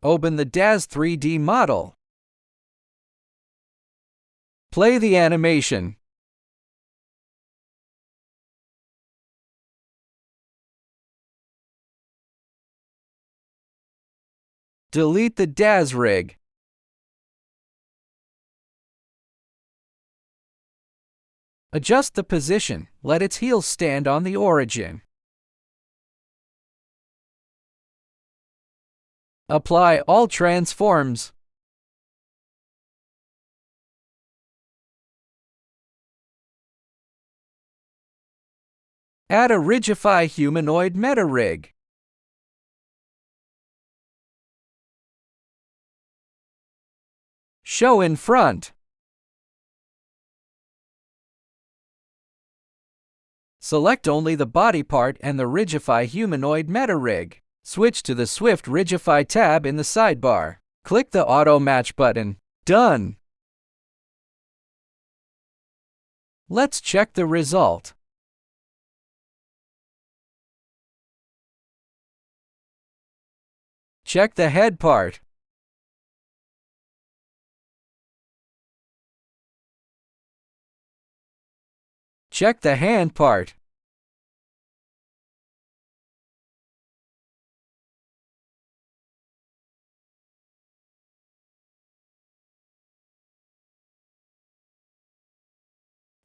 Open the DAZ 3D model. Play the animation. Delete the DAZ rig. Adjust the position. Let its heels stand on the origin. Apply all transforms. Add a Rigify humanoid meta rig. Show in front. Select only the body part and the Rigify humanoid meta rig. Switch to the Swift Rigify tab in the sidebar. Click the Auto Match button. Done. Let's check the result. Check the head part. Check the hand part.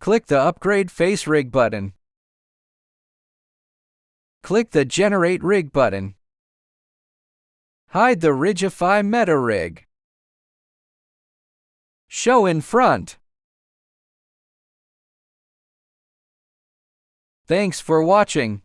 Click the Upgrade Face Rig button. Click the Generate Rig button. Hide the Rigify Meta Rig. Show in front. Thanks for watching.